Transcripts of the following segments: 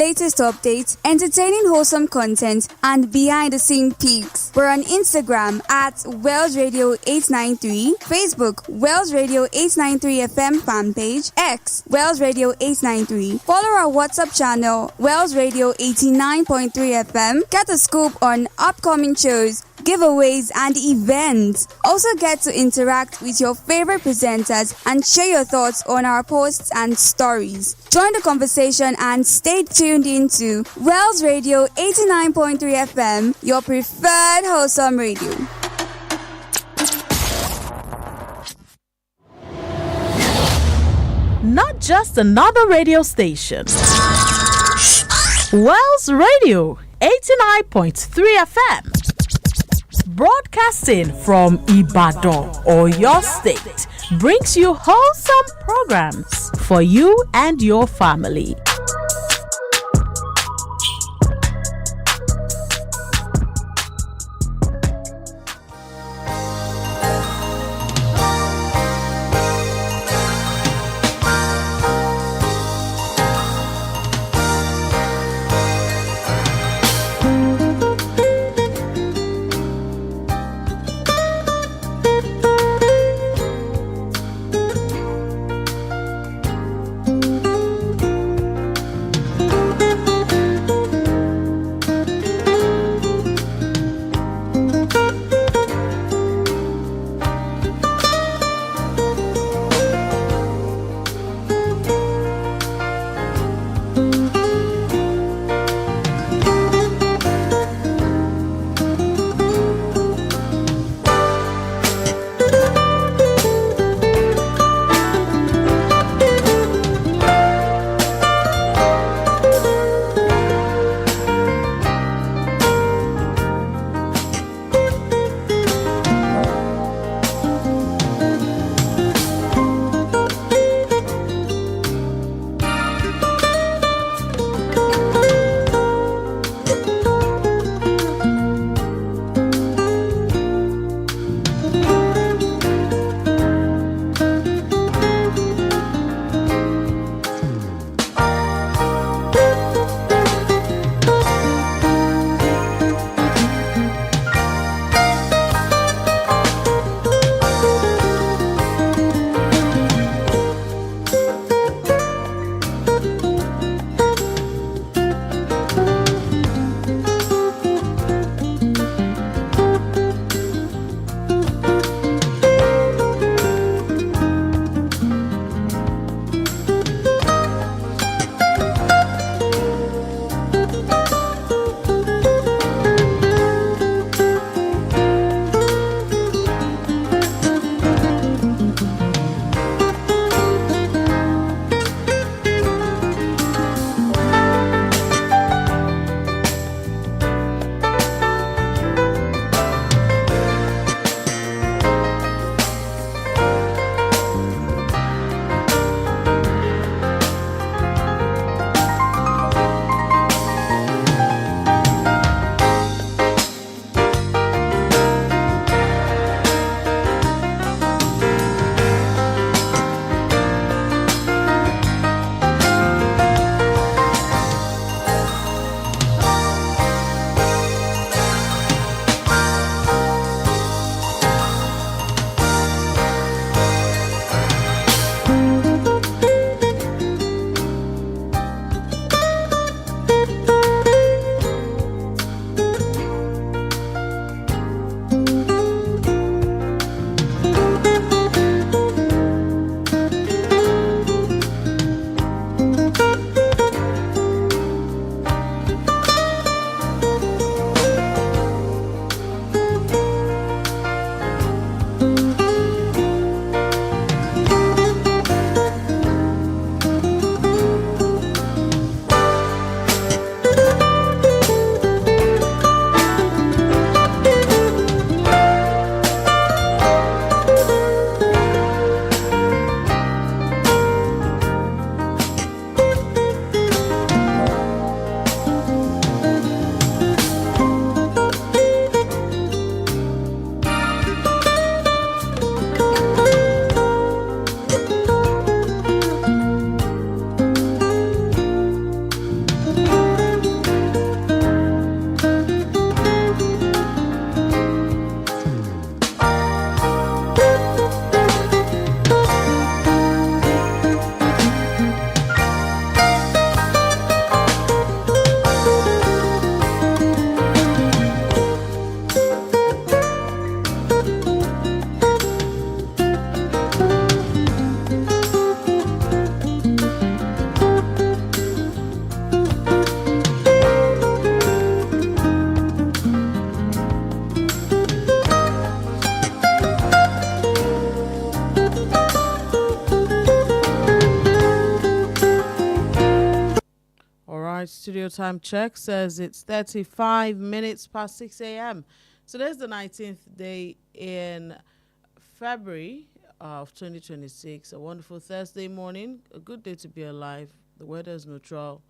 latest updates, entertaining wholesome content, and behind-the-scene peaks. We're on Instagram at Wells Radio 893, Facebook Wells Radio 893 FM fan page, X Wells Radio 893. Follow our WhatsApp channel Wells Radio 89.3 FM. Get a scoop on upcoming shows, giveaways, and events. Also get to interact with your favorite presenters and share your thoughts on our posts and stories. Join the conversation and stay tuned into Wells Radio 89.3 FM, your preferred wholesome radio. Not just another radio station. Wells Radio 89.3 FM. Broadcasting from Ibadan or your state brings you wholesome programs for you and your family. studio time check says it's 35 minutes past 6 a.m. Today's the 19th day in February of 2026. A wonderful Thursday morning. A good day to be alive. The weather is neutral.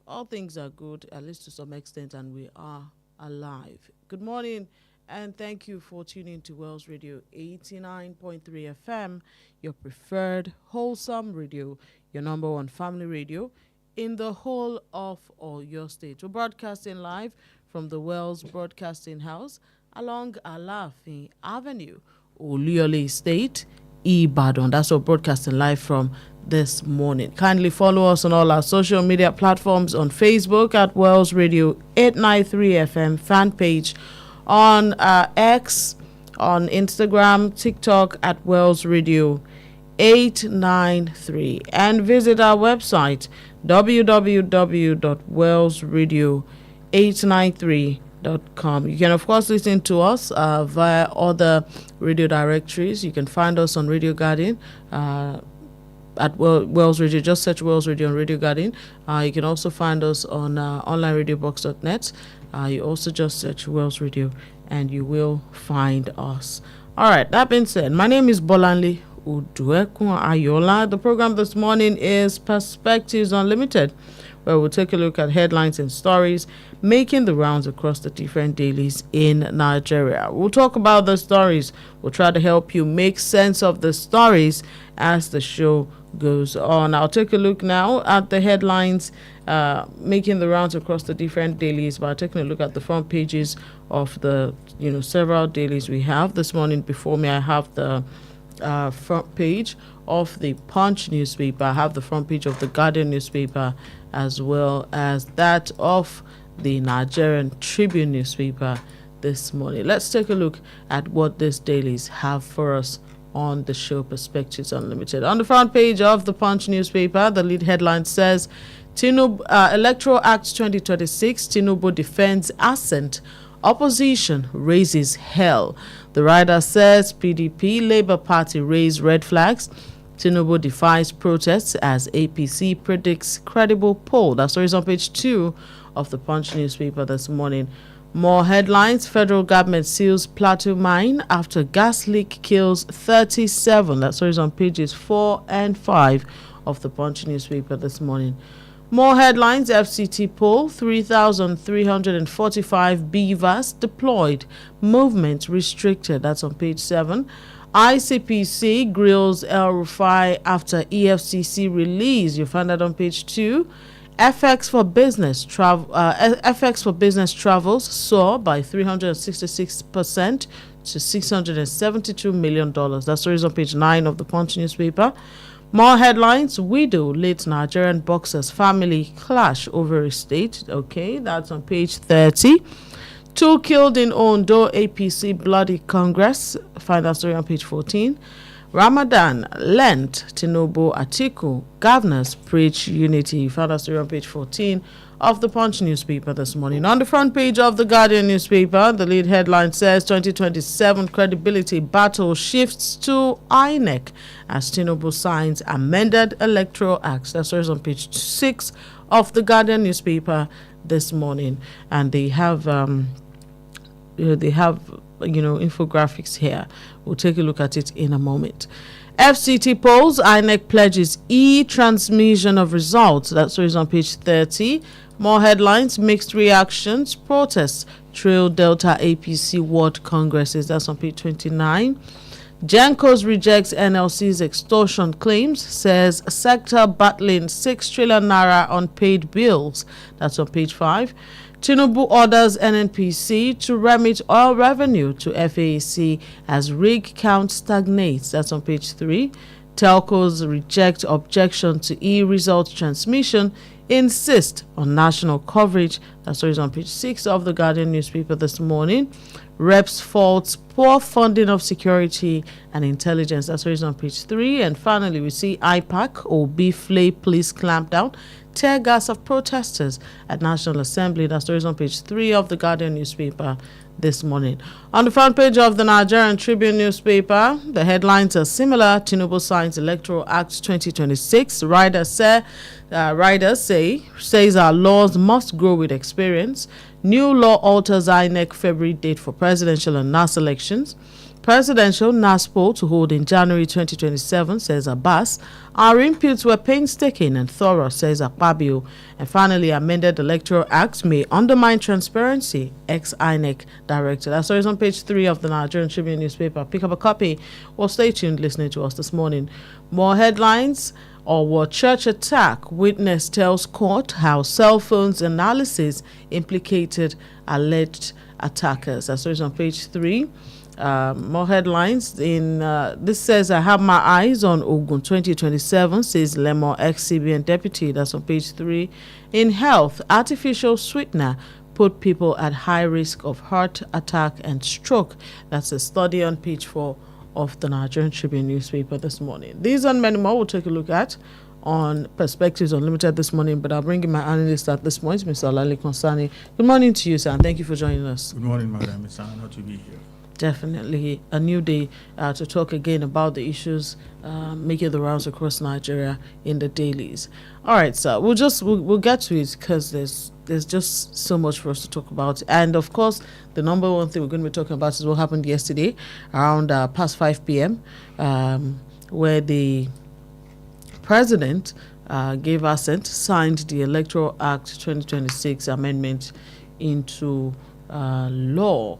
All things are good, at least to some extent, and we are alive. Good morning, and thank you for tuning to Wells Radio 89.3 FM, your preferred wholesome radio, your number one family radio in the whole of Oyo State. We're broadcasting live from the Wells Broadcasting House along Alafin Avenue, Oluyole State, Ibadan. That's what we're broadcasting live from this morning. Kindly follow us on all our social media platforms on Facebook at Wells Radio 893 FM fan page, on X, on Instagram, TikTok at Wells Radio 893, and visit our website www.wellsradio893.com. You can of course listen to us via other radio directories. You can find us on Radio Garden at Wells Radio. Just search Wells Radio on Radio Garden. You can also find us on onlineradiobox.net. You also just search Wells Radio and you will find us. All right, that being said, my name is Bolanle Oduekun-Ayoola. The program this morning is Perspectives Unlimited, where we'll take a look at headlines and stories making the rounds across the different dailies in Nigeria. We'll talk about the stories. We'll try to help you make sense of the stories as the show goes on. I'll take a look now at the headlines making the rounds across the different dailies by taking a look at the front pages of the several dailies we have this morning. Before me, I have the front page of the Punch newspaper. I have the front page of the Guardian newspaper, as well as that of the Nigerian Tribune newspaper this morning. Let's take a look at what these dailies have for us on the show Perspectives Unlimited. On the front page of the Punch newspaper, the lead headline says, Tinubu Electoral Act 2026, Tinubu defends assent. Opposition raises hell. The rider says PDP, Labour Party raise red flags. Tinubu defies protests as APC predicts credible poll. That story is on page 2 of the Punch newspaper this morning. More headlines. Federal government seals Plateau mine after gas leak kills 37. That story is on pages 4 and 5 of the Punch newspaper this morning. More headlines. FCT poll, 3,345 beavers deployed. Movement restricted. That's on page 7. ICPC grills El Rufai after EFCC release. You find that on page 2. FX for business travels soar by 366% to $672 million. That story is on page 9 of the Punch newspaper. More headlines. Widow late Nigerian boxer's family clash over estate. Okay, that's on page 30. 2 killed in Ondo APC bloody Congress. Find that story on page 14. Ramadan, Lent, Tinubu, Atiku, governors preach unity. Find that story on page 14 of the Punch newspaper this morning. On the front page of the Guardian newspaper, the lead headline says 2027 credibility battle shifts to INEC as Tinubu signs amended electoral acts. That story is on page 6 of the Guardian newspaper this morning, and they have infographics here. We'll take a look at it in a moment. FCT polls, INEC pledges e-transmission of results. That story is on page 30. More headlines, mixed reactions, protests, trail Delta APC ward congresses. That's on page 29. Gencos rejects NLC's extortion claims, says sector battling 6 trillion naira unpaid bills. That's on page 5. Tinubu orders NNPC to remit oil revenue to FAAC as rig count stagnates. That's on page 3. Telcos reject objection to e-result transmission, insist on national coverage. That story is on page 6 of the Guardian newspaper this morning. Reps faults poor funding of security and intelligence. That story is on page 3. And finally, we see IPAC, Obi Flay police clampdown, tear gas of protesters at National Assembly. That story is on page 3 of the Guardian newspaper this morning. On the front page of the Nigerian Tribune newspaper, the headlines are similar. Tinubu signs Electoral Act 2026. Riders says our laws must grow with experience. New law alters INEC February date for presidential and NAS elections. Presidential NAS poll to hold in January 2027, says Abbas. Our inputs were painstaking and thorough, says Akpabio. And finally, amended Electoral Act may undermine transparency, ex-INEC director. That story is on page 3 of the Nigerian Tribune newspaper. Pick up a copy or stay tuned listening to us this morning. More headlines. Or church attack. Witness tells court how cell phones analysis implicated alleged attackers. That story is on page 3. More headlines. In this says, I have my eyes on Ogun 2027, says Lemo ex-CBN deputy. That's on page 3. In health, artificial sweetener put people at high risk of heart attack and stroke. That's a study on page 4 of the Nigerian Tribune newspaper this morning. These and many more we'll take a look at on Perspectives Unlimited this morning, but I'll bring in my analyst at this point, Mr. Olale Konsani. Good morning to you, sir, and thank you for joining us. Good morning, madam. It's an honor to be here. Definitely a new day to talk again about the issues making the rounds across Nigeria in the dailies. All right, sir, we'll get to it because there's just so much for us to talk about. And of course, the number one thing we're going to be talking about is what happened yesterday around past 5 p.m. Where the president gave assent, signed the Electoral Act 2026 amendment into law.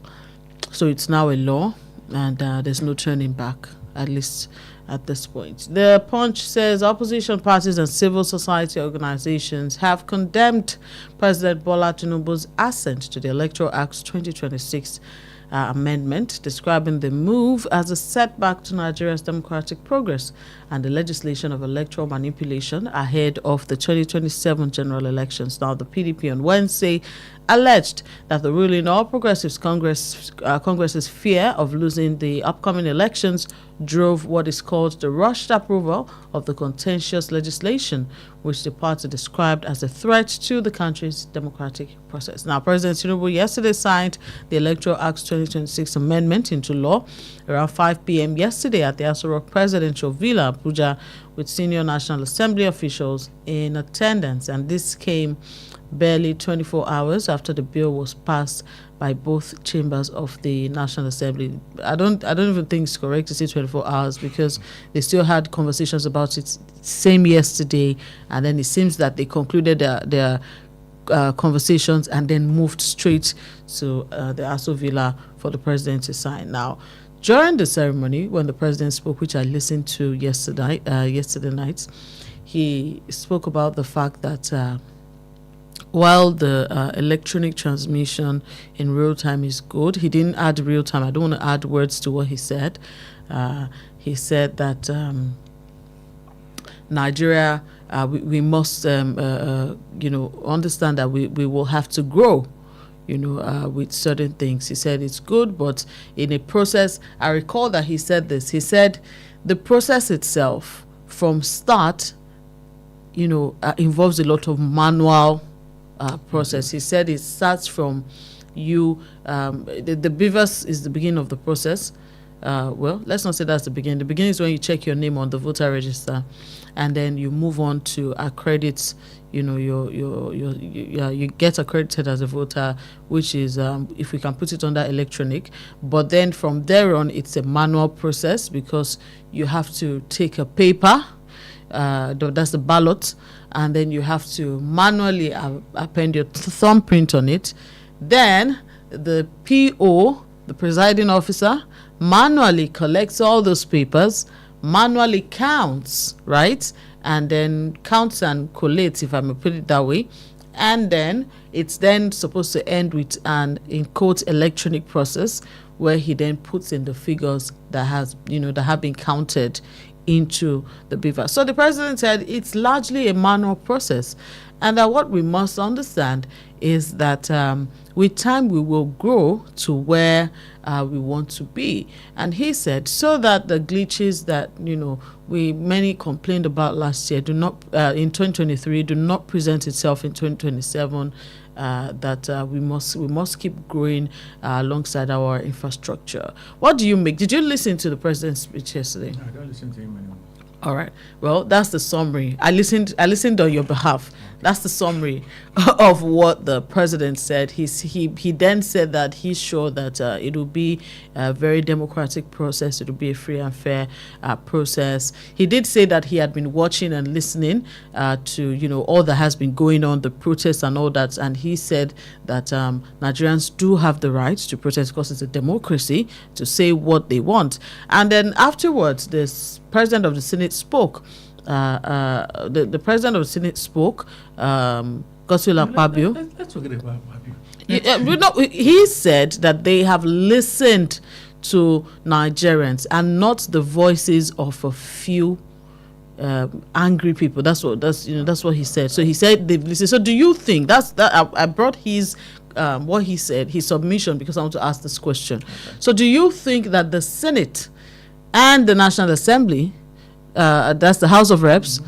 So it's now a law, and there's no turning back, at least at this point. The Punch says opposition parties and civil society organizations have condemned President Bola Tinubu's assent to the Electoral Act 2026 amendment, describing the move as a setback to Nigeria's democratic progress and the legislation of electoral manipulation ahead of the 2027 general elections. Now, the PDP on Wednesday alleged that the ruling All Progressives Congress's fear of losing the upcoming elections drove what is called the rushed approval of the contentious legislation, which the party described as a threat to the country's democratic process. Now, President Tinubu yesterday signed the Electoral Act 2026 amendment into law around 5 p.m. yesterday at the Aso Rock Presidential Villa, Abuja, with senior National Assembly officials in attendance. And this came barely 24 hours after the bill was passed by both chambers of the National Assembly. I don't even think it's correct to say 24 hours because they still had conversations about it same yesterday, and then it seems that they concluded their conversations and then moved straight to the Aso Villa for the president to sign. Now, during the ceremony, when the president spoke, which I listened to yesterday night, he spoke about the fact that while the electronic transmission in real time is good, he didn't add real time. I don't want to add words to what he said. He said that Nigeria, we must, understand that we will have to grow, with certain things. He said it's good, but in a process, I recall that he said this. He said the process itself from start, involves a lot of manual process. He said it starts from you. The BVAS is the beginning of the process. Well, let's not say that's the beginning. The beginning is when you check your name on the voter register, and then you move on to accredit. You get accredited as a voter, which is if we can put it under electronic. But then from there on, it's a manual process because you have to take a paper. That's the ballot, and then you have to manually append your thumbprint on it. Then the PO, the presiding officer, manually collects all those papers, manually counts, right? And then counts and collates, if I may put it that way. And then it's then supposed to end with an, in quotes, electronic process where he then puts in the figures that have been counted into the BVAS. So the president said it's largely a manual process, and that what we must understand is that with time we will grow to where we want to be. And he said, so that the glitches that, many complained about last year do not, in 2023, do not present itself in 2027, that we must keep growing alongside our infrastructure. What do you make? Did you listen to the president's speech yesterday? No, I don't listen to him anymore. All right. Well, that's the summary. I listened on your behalf. That's the summary of what the president said. He then said that he's sure that it will be a very democratic process. It will be a free and fair process. He did say that he had been watching and listening to all that has been going on, the protests and all that. And he said that Nigerians do have the right to protest because it's a democracy to say what they want. And then afterwards, this president of the Senate spoke. The president of the Senate spoke, Oduekun-Ayoola. Let's forget about Akpabio. He said that they have listened to Nigerians and not the voices of a few angry people. That's what he said. So he said they've listened. So do you think I brought his what he said, his submission, because I want to ask this question. Okay. So do you think that the Senate and the National Assembly, that's the House of Reps,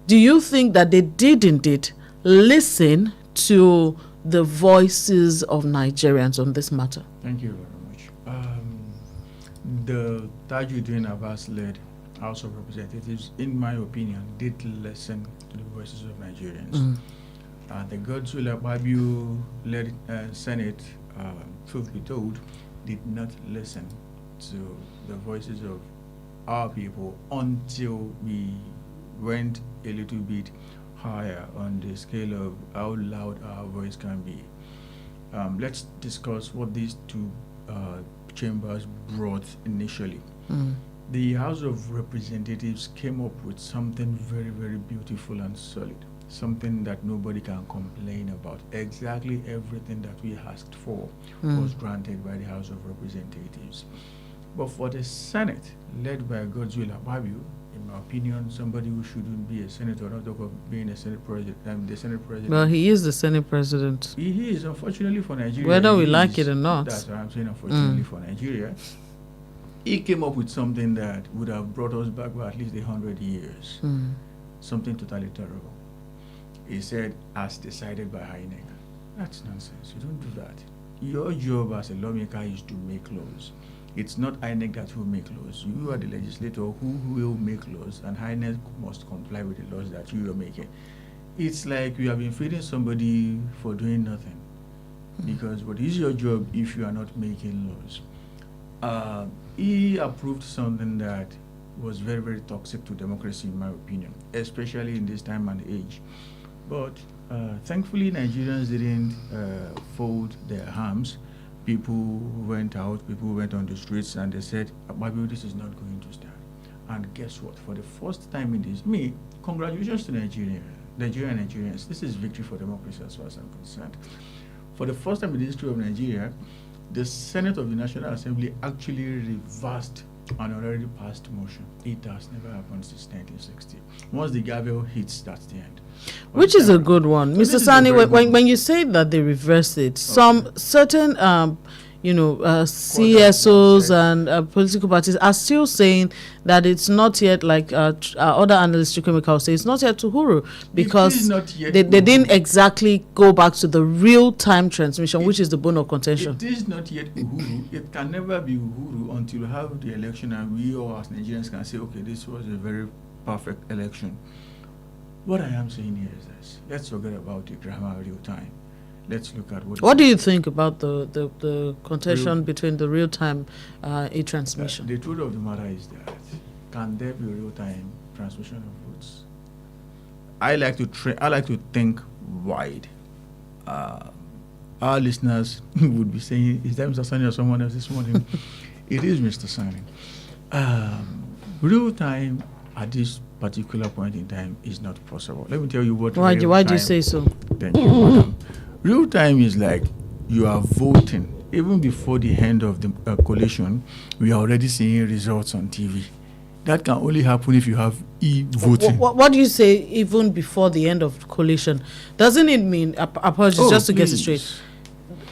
do you think that they did indeed listen to the voices of Nigerians on this matter? Thank you very much. The Tajuddin Abbas-led House of Representatives, in my opinion, did listen to the voices of Nigerians. The Oduekun-Ayoola-led Senate, truth be told, did not listen to the voices of our people until we went a little bit higher on the scale of how loud our voice can be. Let's discuss what these two chambers brought initially. The House of Representatives came up with something very, very beautiful and solid, something that nobody can complain about. Exactly everything that we asked for was granted by the House of Representatives. But for the Senate, led by Oduekun-Ayoola, in my opinion, somebody who shouldn't be a senator, not talk of being a Senate president, the Senate president. Well, he is the Senate president. He is, unfortunately for Nigeria. Whether we like it or not. That's what I'm saying, unfortunately for Nigeria. He came up with something that would have brought us back by at least 100 years. Something totally terrible. He said, as decided by INEC. That's nonsense. You don't do that. Your job as a lawmaker is to make laws. It's not INEC that will make laws. You are the legislator who will make laws, and INEC must comply with the laws that you are making. It's like you have been feeding somebody for doing nothing. Because what is your job if you are not making laws? He approved something that was very, very toxic to democracy, in my opinion, especially in this time and age. But thankfully, Nigerians didn't fold their arms. People went out, people went on the streets, and they said, Akpabio, this is not going to stand. And guess what? For the first time in this, congratulations to Nigerians. This is victory for democracy as far as I'm concerned. For the first time in the history of Nigeria, the Senate of the National Assembly actually reversed an already passed motion. It has never happened since 1960. Once the gavel hits, that's the end. Which is a good one. Mr. Sani, when you say that they reversed it, some certain CSOs and political parties are still saying that it's not yet, like other analysts will say, it's not yet Uhuru, because they didn't exactly go back to the real-time transmission, which is the bone of contention. It is not yet Uhuru. It can never be Uhuru until we have the election and we all as Nigerians can say, okay, this was a very perfect election. What I am saying here is this. Let's forget about the grammar real time. Let's look at what do you think about the contention between the real-time e-transmission? The truth of the matter is that, can there be real-time transmission of votes? I like to think wide. Our listeners would be saying, is that Mr. Sani or someone else this morning? It is Mr. Sani. Real-time at this particular point in time is not possible. Let me tell you what. Why do you say so? Thank you, madam. Real time is like you are voting. Even before the end of the collation, we are already seeing results on TV. That can only happen if you have e-voting. What do you say even before the end of collation? Doesn't it mean, apologies, just to get it straight,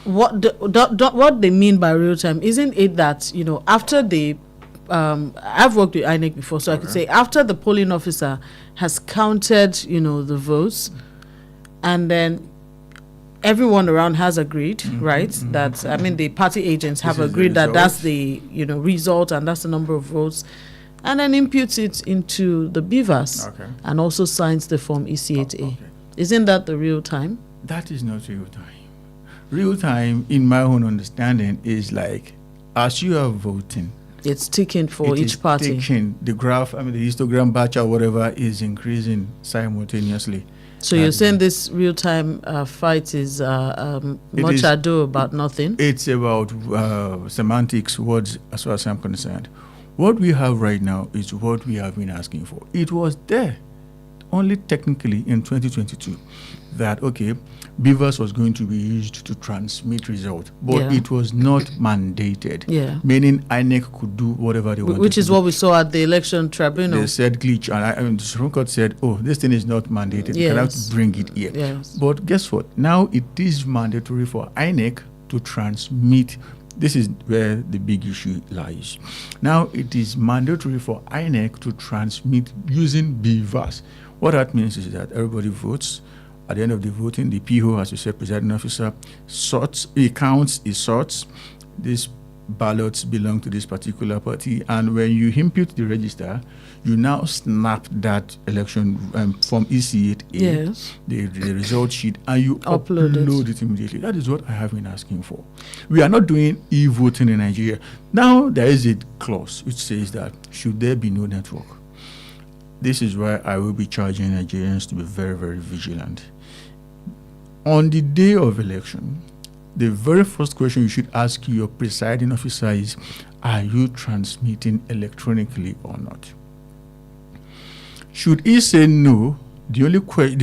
what they mean by real time, isn't it that, after the I've worked with INEC before, so I could say after the polling officer has counted, the votes, and then everyone around has agreed, right? That the party agents have agreed that that's the result and that's the number of votes, and then imputes it into the BVAS and also signs the form EC8A. Isn't that the real time? That is not real time. Real time, in my own understanding, is like as you are voting, it's ticking for each party. Ticking. The graph, the histogram batch or whatever is increasing simultaneously. So you're saying this real-time fight is much ado about nothing? It's about semantics, words, as far as I'm concerned. What we have right now is what we have been asking for. It was there only technically in 2022 that, BVAS was going to be used to transmit results, but it was not mandated, meaning INEC could do whatever they wanted. Which is what we saw at the election tribunal. They said glitch, and the Supreme Court said, this thing is not mandated. You cannot bring it here. Yes. But guess what? Now it is mandatory for INEC to transmit. This is where the big issue lies. Now it is mandatory for INEC to transmit using BVAS. What that means is that everybody votes. At the end of the voting, the PO, as you said, presiding officer, sorts, he counts, he sorts. These ballots belong to this particular party. And when you impute the register, you now snap that election from EC8A, the result sheet, and you upload it immediately. That is what I have been asking for. We are not doing e-voting in Nigeria. Now, there is a clause which says that should there be no network, this is why I will be charging Nigerians to be very, very vigilant. On the day of election, the very first question you should ask your presiding officer is, are you transmitting electronically or not? Should he say no, the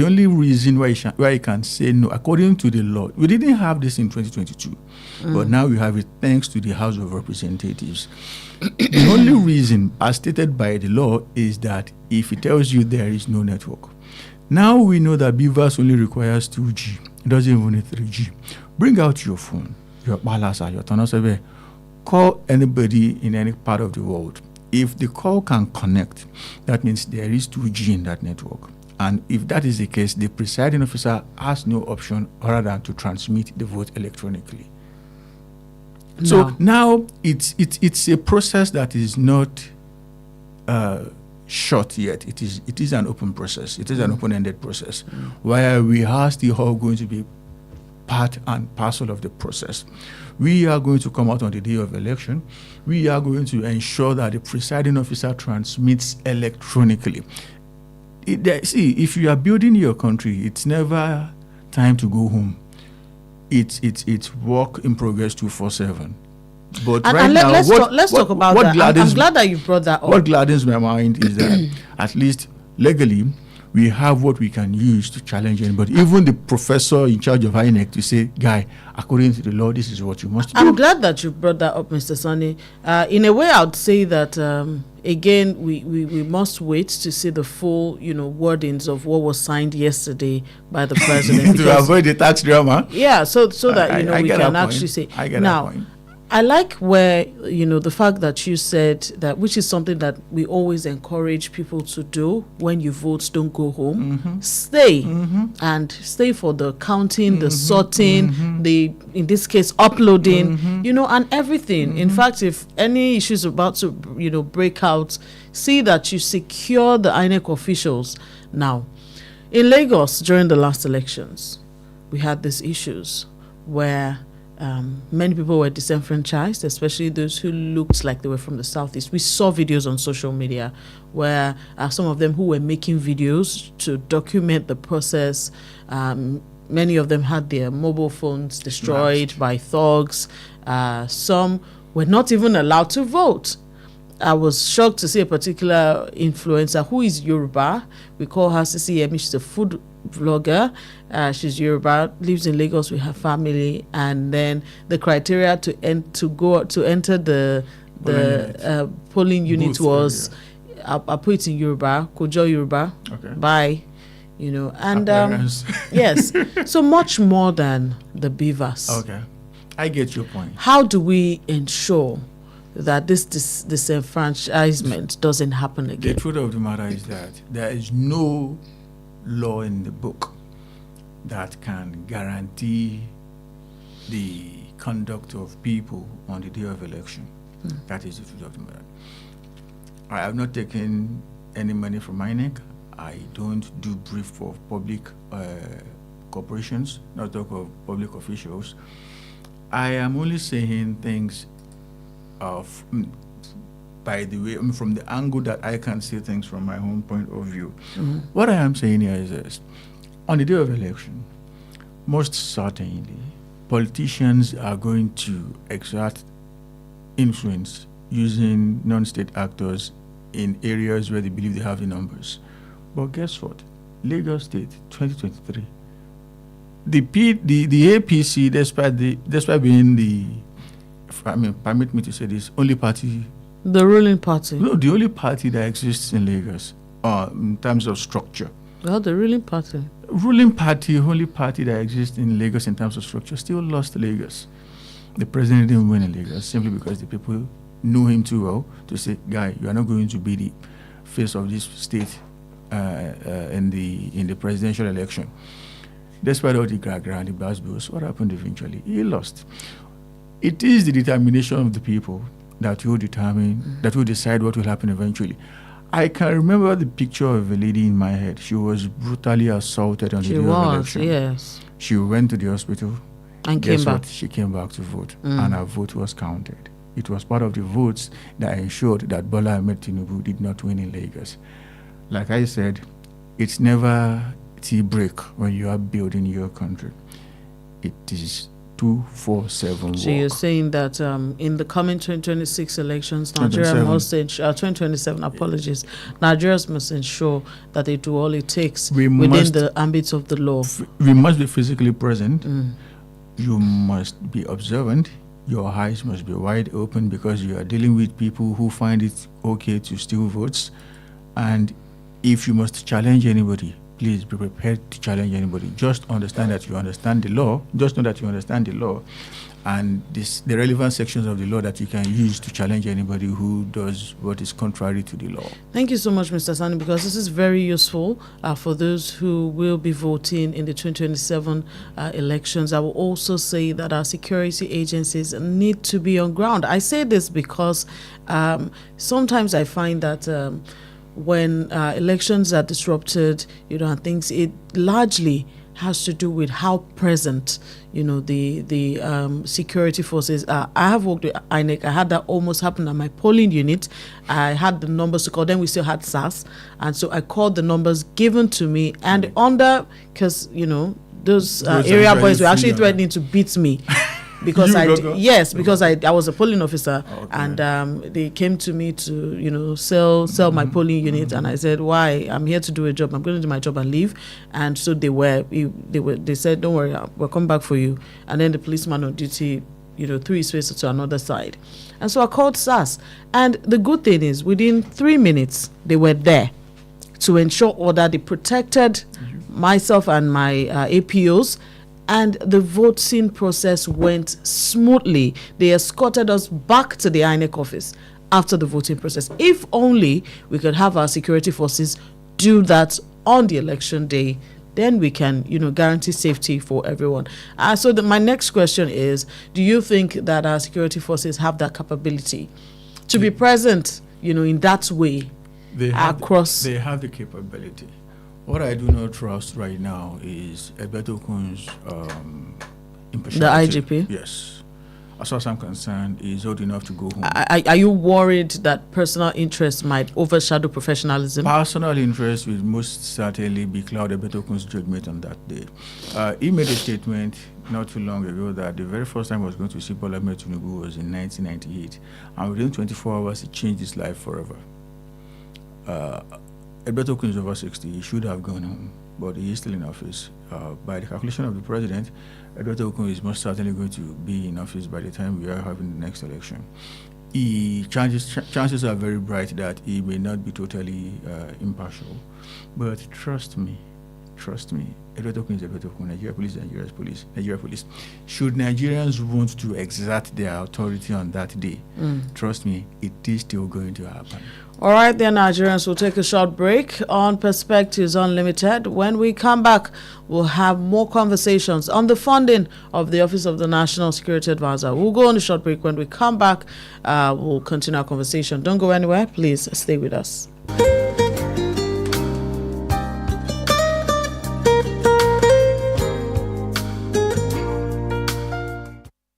only reason why he can say no, according to the law, we didn't have this in 2022, but now we have it thanks to the House of Representatives. The only reason, as stated by the law, is that if it tells you there is no network. Now we know that BVAS only requires 2G. It doesn't even need 3G. Bring out your phone, your balasa, your tonosebe. Call anybody in any part of the world. If the call can connect, that means there is 2G in that network. And if that is the case, the presiding officer has no option other than to transmit the vote electronically. No. So now it's a process that is not short yet. It is an open process. It is an open-ended process where we are still all going to be part and parcel of the process. We are going to come out on the day of election. We are going to ensure that the presiding officer transmits electronically. See, if you are building your country, it's never time to go home. It's work in progress 24/7. But right now, let's talk about that. I'm glad that you brought that up. What gladdens my mind is that at least legally, we have what we can use to challenge anybody. Even the professor in charge of INEC to say, guy, according to the law, this is what you must do. I'm glad that you brought that up, Mr. Sonny. In a way, I would say that, again, we must wait to see the full, wordings of what was signed yesterday by the president. To avoid the tax drama. Yeah, so that, we can actually say. I get that point. I like where, the fact that you said that, which is something that we always encourage people to do when you vote, don't go home. Stay and stay for the counting, the sorting, the, in this case, uploading, and everything. In fact, if any issue is about to, break out, see that you secure the INEC officials. Now, in Lagos during the last elections, we had these issues where many people were disenfranchised, especially those who looked like they were from the southeast. We saw videos on social media where some of them who were making videos to document the process, many of them had their mobile phones destroyed by thugs. Some were not even allowed to vote. I was shocked to see a particular influencer who is Yoruba. We call her Sisi Yemi. She's a food vlogger. She's Yoruba, lives in Lagos with her family, and then the criteria to enter the polling unit was I'll put it in Yoruba, Kojo Yoruba, Okay. by, and Appearance. yes, so much more than the beavers. Okay. I get your point. How do we ensure that this disenfranchisement doesn't happen The again? truth of the matter is that there is no law in the book that can guarantee the conduct of people on the day of election. That is the truth of the matter. I have not taken any money from INEC. I don't do brief for public corporations, not talk of public officials. I am only saying things of, by the way, from the angle that I can see things from my own point of view. What I am saying here is this. On the day of election, most certainly, politicians are going to exert influence using non-state actors in areas where they believe they have the numbers. But guess what? Lagos State, 2023. The APC, despite being permit me to say this, only party. The ruling party. No, the only party that exists in Lagos, in terms of structure. Well, the ruling party. Ruling party, only party that exists in Lagos in terms of structure, still lost Lagos. The president didn't win in Lagos simply because the people knew him too well to say, guy, you are not going to be the face of this state in the presidential election. Despite all the gragra and the bills, what happened eventually? He lost. It is the determination of the people that will determine, that will decide what will happen eventually. I can remember the picture of a lady in my head. She was brutally assaulted on the day of election. Yes. She went to the hospital. And Guess came back. what? She came back to vote, and her vote was counted. It was part of the votes that ensured that Bola Ahmed Tinubu did not win in Lagos. Like I said, it's never tea break when you are building your country. It is 2-4-7 So you're work. saying that in the coming 2026 elections, Nigeria 2027. must ensure, 2027, apologies, Nigerians must ensure that they do all it takes We within must- the ambits of the law. We must be physically present. You must be observant. Your eyes must be wide open because you are dealing with people who find it okay to steal votes. And if you must challenge anybody, please be prepared to challenge anybody. Just understand that you understand the law. Just know that you understand the law and the relevant sections of the law that you can use to challenge anybody who does what is contrary to the law. Thank you so much, Mr. Sani, because this is very useful for those who will be voting in the 2027 elections. I will also say that our security agencies need to be on ground. I say this because sometimes I find that when elections are disrupted, and things, it largely has to do with how present, the security forces are. I have worked with INEC. I had that almost happen at my polling unit. I had the numbers to call. Then we still had SAS. And so I called the numbers given to me. And because, those area boys were actually threatening to beat me. Because because I was a polling officer, and they came to me to sell my polling unit, and I said, why? I'm here to do a job. I'm going to do my job and leave. And so they said, don't worry, we'll come back for you. And then the policeman on duty threw his face to another side. And so I called SAS, and the good thing is within 3 minutes they were there to ensure order. They protected myself and my APOs. And the voting process went smoothly. They escorted us back to the INEC office after the voting process. If only we could have our security forces do that on the election day, then we can, guarantee safety for everyone. So my next question is, do you think that our security forces have that capability to be present, in that way across? They have the capability. What I do not trust right now is Oduekun's impartiality. The IGP? Yes. As far as I'm concerned, he's old enough to go home. Are you worried that personal interest might overshadow professionalism? Personal interest will most certainly be cloud Oduekun's judgment on that day. He made a statement not too long ago that the very first time he was going to see Bola Ahmed Tinubu was in 1998. And within 24 hours, he changed his life forever. Oduekun is over 60. He should have gone home, but he is still in office. By the calculation of the president, Oduekun is most certainly going to be in office by the time we are having the next election. chances are very bright that he may not be totally impartial. But trust me, Oduekun is Oduekun, Nigeria police. Should Nigerians want to exert their authority on that day, trust me, it is still going to happen. All right, then, Nigerians, we'll take a short break on Perspectives Unlimited. When we come back, we'll have more conversations on the funding of the Office of the National Security Advisor. We'll go on a short break. When we come back, we'll continue our conversation. Don't go anywhere. Please stay with us.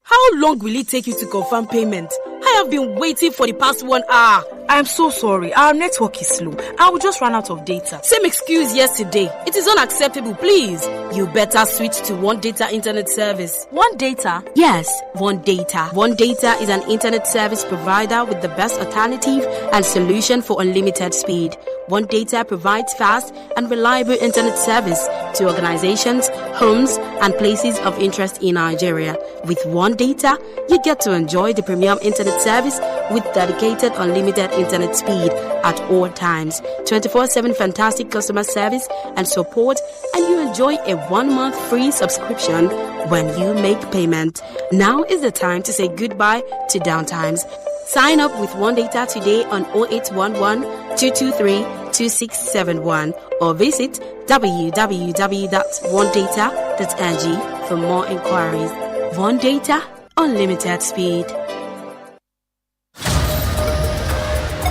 How long will it take you to confirm payment? I have been waiting for the past 1 hour. I am so sorry. Our network is slow. I will just run out of data. Same excuse yesterday. It is unacceptable, please. You better switch to One Data Internet Service. One Data? Yes, One Data. One Data is an internet service provider with the best alternative and solution for unlimited speed. One Data provides fast and reliable internet service to organizations, homes, and places of interest in Nigeria. With One Data, you get to enjoy the premium internet service with dedicated unlimited internet speed at all times, 24/7 fantastic customer service and support, and you enjoy a 1-month free subscription when you make payment. Now is the time to say goodbye to downtimes. Sign up with One Data today on 0811 223 2671 or visit www.onedata.ng for more inquiries. One Data, unlimited speed.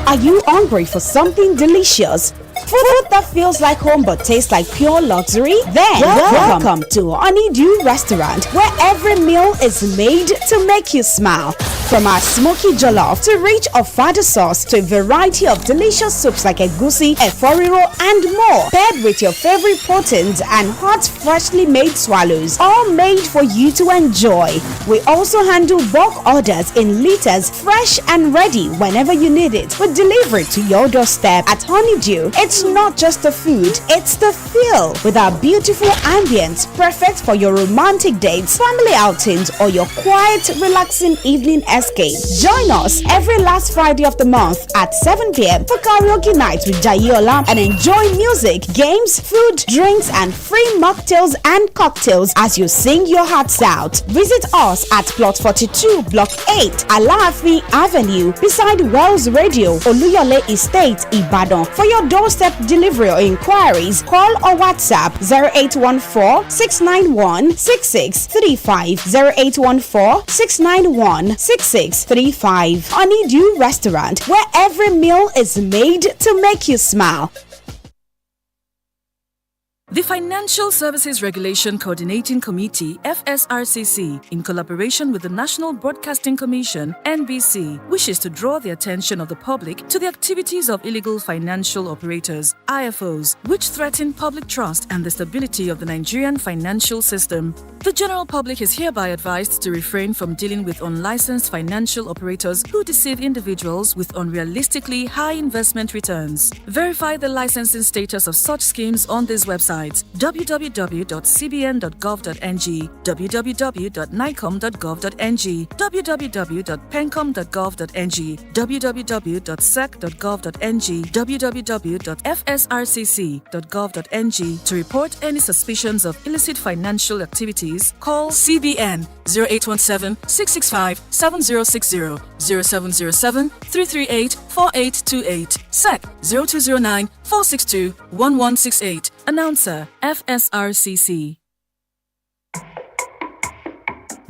Are you hungry for something delicious? Food that feels like home but tastes like pure luxury? Then welcome to Honeydew Restaurant, where every meal is made to make you smile. From our smoky jollof to rich ofada sauce to a variety of delicious soups like egusi, eforiro, and more, paired with your favorite proteins and hot, freshly made swallows, all made for you to enjoy. We also handle bulk orders in liters, fresh and ready whenever you need it. We deliver it to your doorstep. At Honeydew, it's not just the food, it's the feel. With our beautiful ambience, perfect for your romantic dates, family outings, or your quiet, relaxing evening escape. Join us every last Friday of the month at 7 p.m. for karaoke night with Jayola and enjoy music, games, food, drinks, and free mocktails and cocktails as you sing your hearts out. Visit us at Plot 42, Block 8, Alaafin Avenue, beside Wells Radio, Oluyole Estate, Ibadan. For your doorstep delivery or inquiries, call or WhatsApp 0814-691-6635, 0814-691-6635. Honeydew Restaurant, where every meal is made to make you smile. The Financial Services Regulation Coordinating Committee, FSRCC, in collaboration with the National Broadcasting Commission, NBC, wishes to draw the attention of the public to the activities of illegal financial operators, IFOs, which threaten public trust and the stability of the Nigerian financial system. The general public is hereby advised to refrain from dealing with unlicensed financial operators who deceive individuals with unrealistically high investment returns. Verify the licensing status of such schemes on this website: www.cbn.gov.ng, www.nicom.gov.ng, www.pencom.gov.ng, www.sec.gov.ng, www.fsrcc.gov.ng. To report any suspicions of illicit financial activities, call CBN 0817-665-7060, 0707-338-4828, SEC 0209-462-1168. Announcer, FSRCC.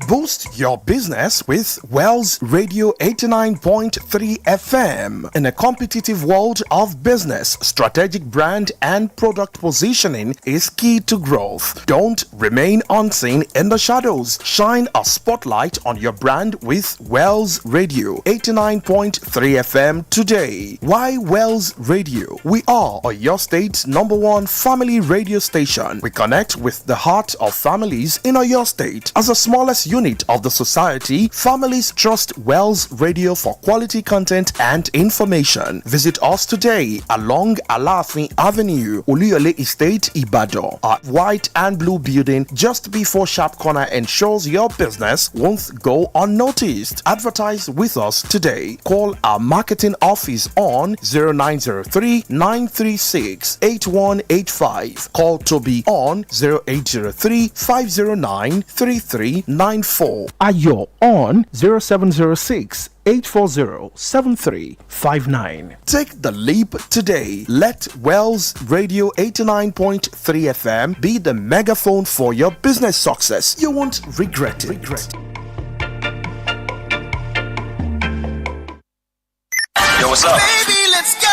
Boost your business with Wells Radio 89.3 FM. In a competitive world of business, strategic brand and product positioning is key to growth. Don't remain unseen in the shadows. Shine a spotlight on your brand with Wells Radio 89.3 FM today. Why Wells Radio? We are your state's #1 family radio station. We connect with the heart of families in your state. As the smallest unit of the society, families trust Wells Radio for quality content and information. Visit us today along Alafin Avenue, Oluyole Estate, Ibadan. Our white and blue building just before Sharp Corner ensures your business won't go unnoticed. Advertise with us today. Call our marketing office on 0903 936 8185. Call Toby on 0803 509 3394. Ayo on 0706 840-7359. Take the leap today. Let Wells Radio 89.3 FM be the megaphone for your business success. You won't regret it. Yo, what's up? Baby, let's go!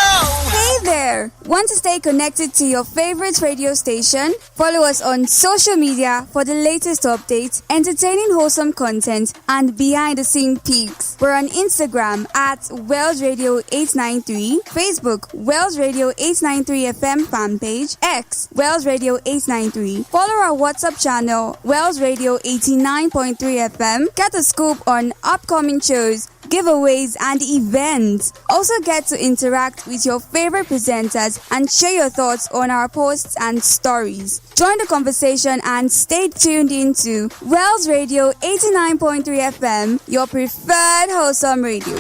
Hey there! Want to stay connected to your favorite radio station? Follow us on social media for the latest updates, entertaining wholesome content, and behind-the-scene peaks. We're on Instagram at Wells Radio 893, Facebook Wells Radio 893 FM fan page, X Wells Radio 893. Follow our WhatsApp channel Wells Radio 89.3 FM. Get a scoop on upcoming shows, giveaways, and events. Also get to interact with your favorite presenters and share your thoughts on our posts and stories. Join the conversation and stay tuned into Wells Radio 89.3 FM, your preferred wholesome radio.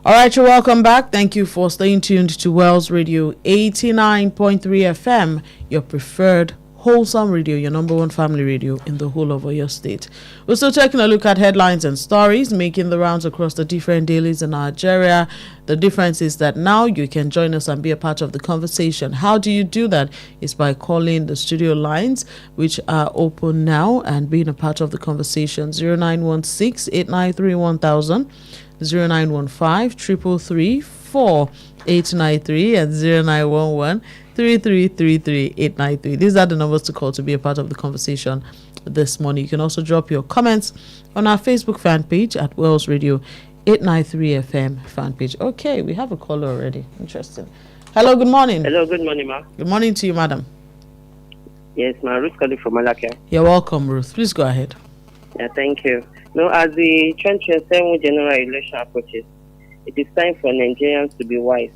All right, you're welcome back. Thank you for staying tuned to Wells Radio 89.3 FM, your preferred wholesome radio, your number one family radio in the whole of Oyo State. We're still taking a look at headlines and stories making the rounds across the different dailies in Nigeria. The difference is that now you can join us and be a part of the conversation. How do you do that? It's by calling the studio lines, which are open now, and being a part of the conversation. 0916 893 1000. 0915 333 4893 and 0911 3333 893. These are the numbers to call to be a part of the conversation this morning. You can also drop your comments on our Facebook fan page at Wells Radio 893 FM fan page. Okay, we have a caller already. Interesting. Hello, good morning. Hello, good morning, ma. Good morning to you, madam. Yes, ma. Ruth calling from Malacca. You're welcome, Ruth. Please go ahead. Yeah, thank you. Now, as the 2027 general election approaches, it is time for Nigerians to be wise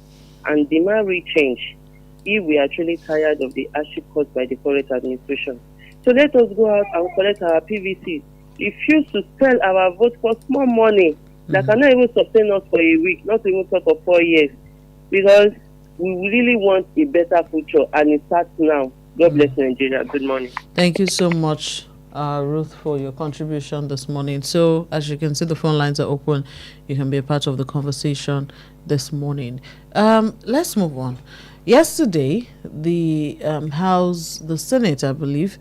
and demand real change if we are truly tired of the hardship caused by the current administration. So let us go out and collect our PVCs. Refuse to sell our vote for small money that cannot even sustain us for a week, not even talk of 4 years, because we really want a better future, and it starts now. God bless Nigeria. Good morning. Thank you so much, Ruth, for your contribution this morning. So, as you can see, the phone lines are open. You can be a part of the conversation this morning. Let's move on. yesterday, the House, the Senate, I believe,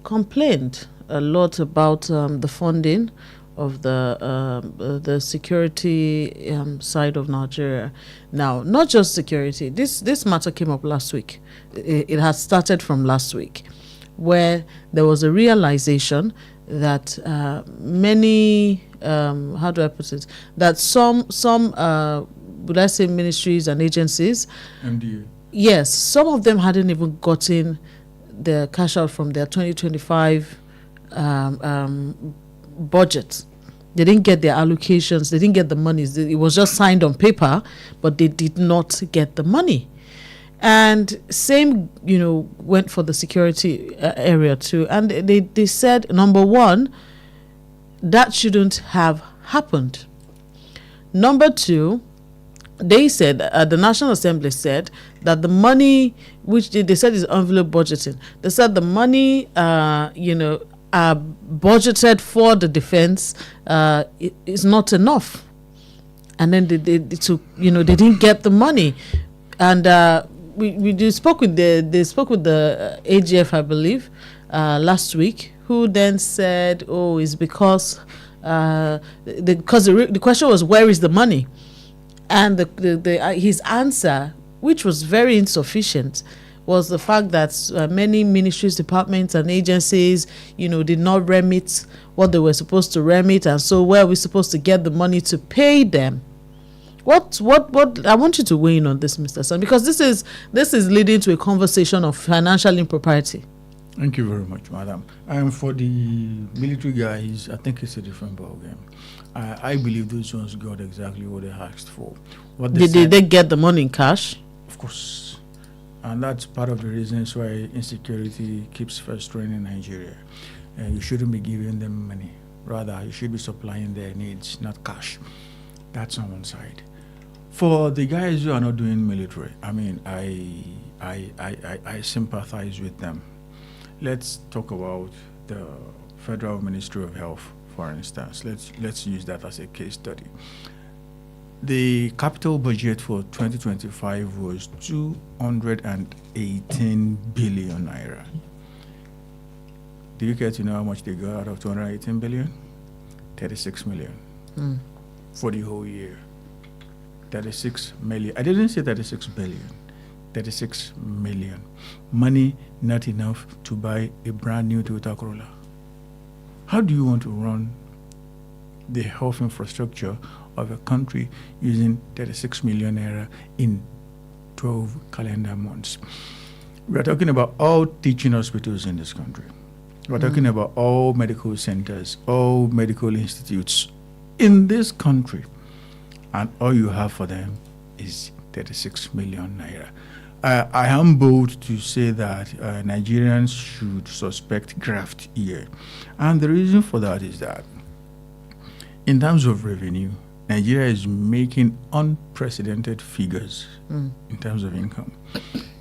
complained a lot about the funding of the security side of Nigeria. Now, not just security. This matter came up last week. It has started from last week, where there was a realization that many how do I put it? That some would I say ministries and agencies, MDA. yes, some of them hadn't even gotten the cash out from their 2025 budget. They didn't get their allocations. They didn't get the money. It was just signed on paper, but they did not get the money. And same, went for the security area too. And they said, number one, that shouldn't have happened. Number two, they said, the National Assembly said that the money, which they said is envelope budgeting, they said the money, budgeted for the defense is not enough. And then they didn't get the money. And we spoke with the AGF, I believe, last week, who then said, it's because the question was, where is the money? And his answer, which was very insufficient, was the fact that many ministries, departments, and agencies, did not remit what they were supposed to remit, and so where are we supposed to get the money to pay them? What I want you to weigh in on this, Mr. Son, because this is leading to a conversation of financial impropriety. Thank you very much, madam. And for the military guys, I think it's a different ballgame. I believe those ones got exactly what they asked for. Did they get the money in cash? Of course. And that's part of the reasons why insecurity keeps festering in Nigeria. You shouldn't be giving them money. Rather, you should be supplying their needs, not cash. That's on one side. For the guys who are not doing military, I mean, I sympathize with them. Let's talk about the Federal Ministry of Health, for instance. Let's use that as a case study. The capital budget for 2025 was 218 billion naira. Do you care to know how much they got out of 218 billion? 36 million. For the whole year. 36 million. I didn't say 36 billion. 36 million. Money not enough to buy a brand new Toyota Corolla. How do you want to run the health infrastructure of a country using 36 million naira in 12 calendar months? We are talking about all teaching hospitals in this country. We are talking about all medical centers, all medical institutes in this country. And all you have for them is 36 million naira. I am bold to say that Nigerians should suspect graft here. And the reason for that is that in terms of revenue, Nigeria is making unprecedented figures in terms of income.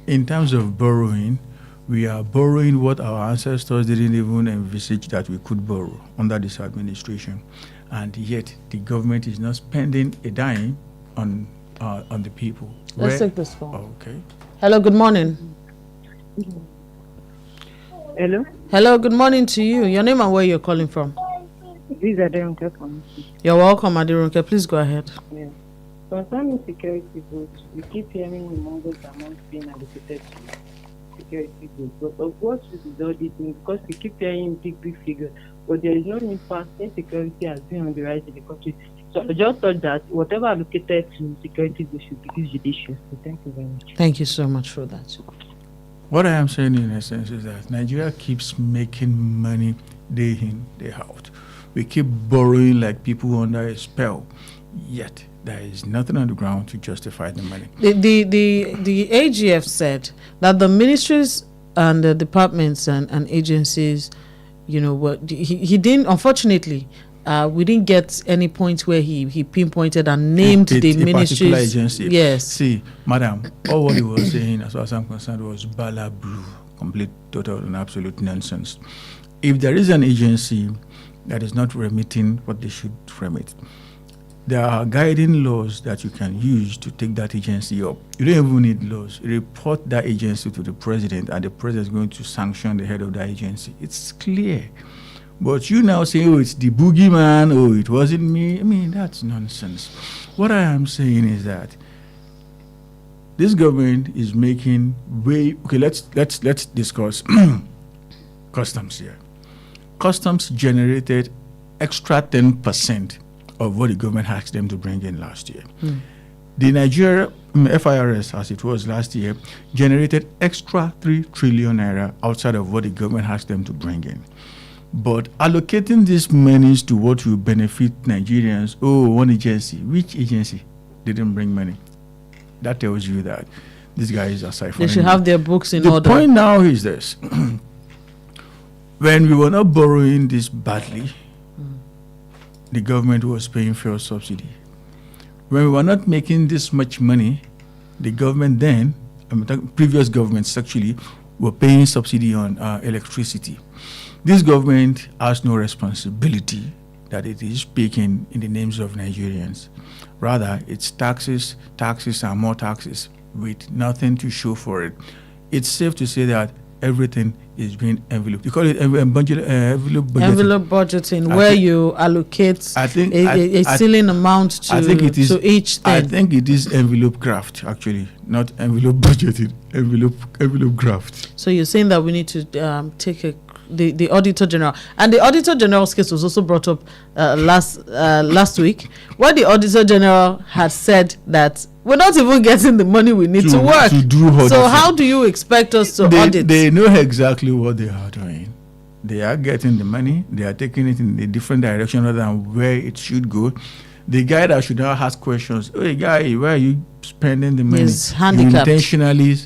In terms of borrowing, we are borrowing what our ancestors didn't even envisage that we could borrow under this administration. And yet the government is not spending a dime on the people. Let's take this phone. Okay. Hello, good morning. Hello? Hello, good morning to you. Your name and where you're calling from? This is Adirunke from. You're welcome, Adirunke. Please go ahead. Yeah. Concerning security votes, we keep hearing mumbles amounts being allocated to security votes. But of what is all this mean? Because we keep hearing big figures, but there is no impact. Insecurity has been on the rise in the country. So I just thought that whatever allocated to security votes should be judicious. So thank you very much. Thank you so much for that. What I am saying in essence is that Nigeria keeps making money day in, day out. We keep borrowing like people under a spell, yet there is nothing on the ground to justify the money. The AGF said that the ministries and the departments and agencies, he didn't, unfortunately, we didn't get any point where he pinpointed and named the ministries. Agency. Yes. See, madam, all what he was saying, as far as I'm concerned, was balabru, complete, total, and absolute nonsense. If there is an agency that is not remitting what they should remit, there are guiding laws that you can use to take that agency up. You don't even need laws. Report that agency to the president, and the president is going to sanction the head of that agency. It's clear. But you now say, oh, it's the boogeyman, oh, it wasn't me. I mean, that's nonsense. What I am saying is that this government is making way. Okay, let's discuss customs here. Customs generated extra 10% of what the government asked them to bring in last year. The Nigeria FIRS, as it was last year, generated extra 3 trillion naira outside of what the government asked them to bring in. But allocating these monies to what will benefit Nigerians, one agency. Which agency didn't bring money? That tells you that these guys are siphoning. They should have their books in order. The point now is this. When we were not borrowing this badly, the government was paying fuel subsidy. When we were not making this much money, the government then, previous governments actually, were paying subsidy on electricity. This government has no responsibility that it is speaking in the names of Nigerians. Rather, it's taxes, and more taxes with nothing to show for it. It's safe to say that everything is being enveloped. You call it envelope budgeting. Envelope budgeting, where you allocate a ceiling amount to each thing. I think it is envelope graft, actually, not envelope budgeting. Envelope graft. So you're saying that we need to take the Auditor General, and the Auditor General's case was also brought up last week, where the Auditor General had said that we're not even getting the money we need to work. So how do you expect us to audit? They know exactly what they are doing. They are getting the money. They are taking it in a different direction rather than where it should go. The guy that should now ask questions, hey guy, where are you spending the money? He's handicapped. You intentionally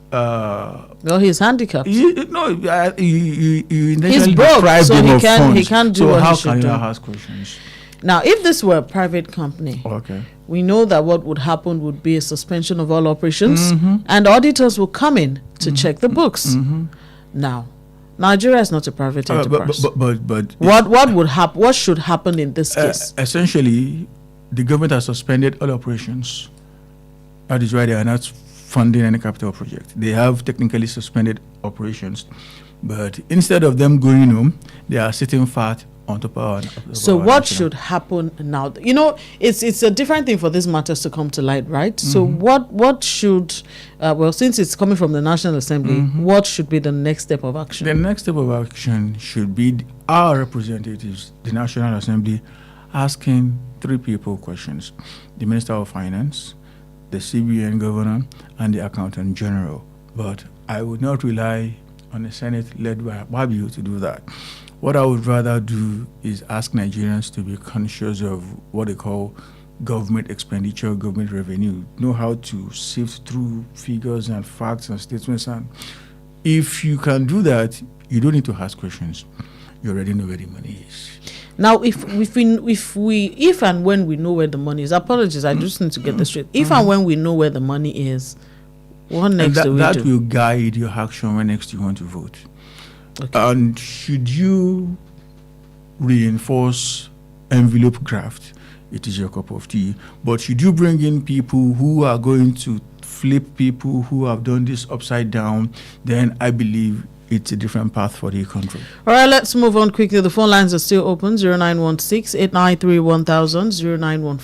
well, he's handicapped. You intentionally he's broke, so he can't do what he should do. So how can you ask questions? Now, if this were a private company, we know that what would happen would be a suspension of all operations, and auditors will come in to check the books. Now, Nigeria is not a private enterprise. But what would happen? What should happen in this case? Essentially, the government has suspended all operations. That is why they are not funding any capital project. They have technically suspended operations, but instead of them going home, they are sitting fat on top of So what should happen now? You know, it's a different thing for these matters to come to light, right? So what should, since it's coming from the National Assembly, what should be the next step of action? The next step of action should be our representatives, the National Assembly, asking 3 people questions: the Minister of Finance, the CBN governor, and the Accountant General. But I would not rely on the Senate led by Babu to do that. What I would rather do is ask Nigerians to be conscious of what they call government expenditure, government revenue, know how to sift through figures and facts and statements. And if you can do that, you don't need to ask questions. You already know where the money is. Now, if and when we know where the money is, apologies, I just need to get this straight. If and when we know where the money is, what next do we do? That will guide your action when next you want to vote. Okay. And should you reinforce envelope graft, it is your cup of tea. But should you bring in people who are going to flip people who have done this upside down, then I believe it's a different path for the country. All right, let's move on quickly. The phone lines are still open: 0916-893-1000,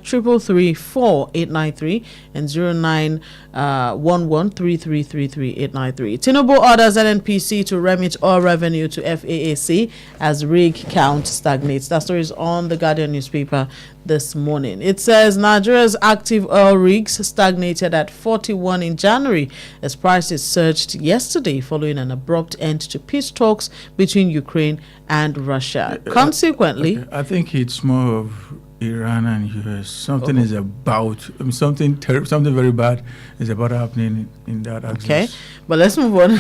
0915-333-4893, and 0911-3333-893. Tinubu orders NNPC to remit all revenue to FAAC as rig count stagnates. That story is on the Guardian newspaper this morning. It says Nigeria's active oil rigs stagnated at 41 in January as prices surged yesterday following an abrupt end to peace talks between Ukraine and Russia. Consequently, I think it's more of Iran and US. Something is about, something very bad is about happening in that axis. Okay, but let's move on.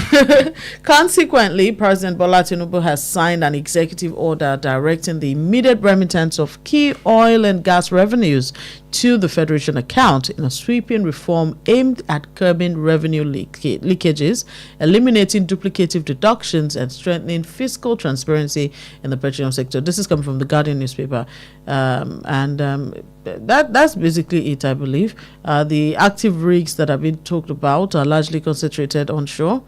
Consequently, President Bola Tinubu has signed an executive order directing the immediate remittance of key oil and gas revenues to the Federation account in a sweeping reform aimed at curbing revenue leakages, eliminating duplicative deductions, and strengthening fiscal transparency in the petroleum sector. This is coming from the Guardian newspaper. That's basically it, I believe. The active rigs that have been talked about are largely concentrated onshore,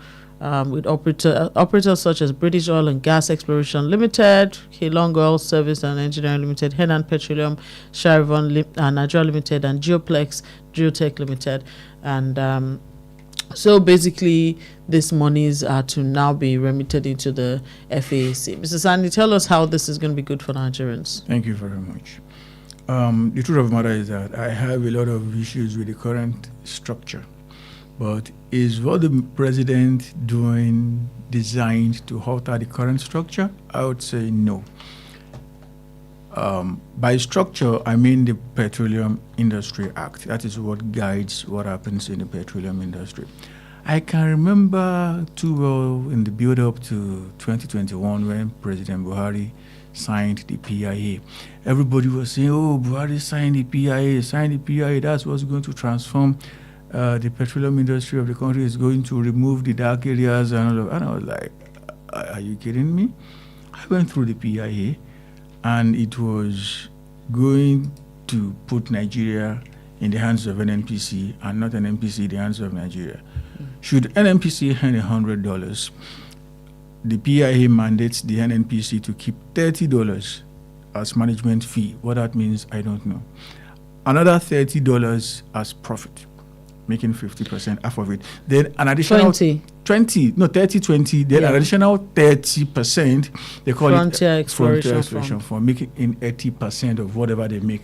with operators such as British Oil and Gas Exploration Limited, Keylong Oil Service and Engineering Limited, Henan Petroleum, Chevron Nigeria Limited, and Geoplex Geotech Limited. And so basically, these monies are to now be remitted into the FAAC. Mr. Sandy, tell us how this is going to be good for Nigerians. Thank you very much. The truth of the matter is that I have a lot of issues with the current structure. But is what the president doing designed to alter the current structure? I would say no. By structure, I mean the Petroleum Industry Act. That is what guides what happens in the petroleum industry. I can remember too well in the build-up to 2021 when President Buhari signed the PIA. Everybody was saying, oh, Buhari signed the PIA, that's what's going to transform the petroleum industry of the country, is going to remove the dark areas and all of that. And I was like, are you kidding me? I went through the PIA and it was going to put Nigeria in the hands of NNPC and not an NPC in the hands of Nigeria. Should NNPC hand $100, the PIA mandates the NNPC to keep $30 as management fee. What that means, I don't know. Another $30 as profit, making 50%, half of it. Then an additional 30, 20, then an additional 30%, they call Frontier it Exploration for making in 80% of whatever they make.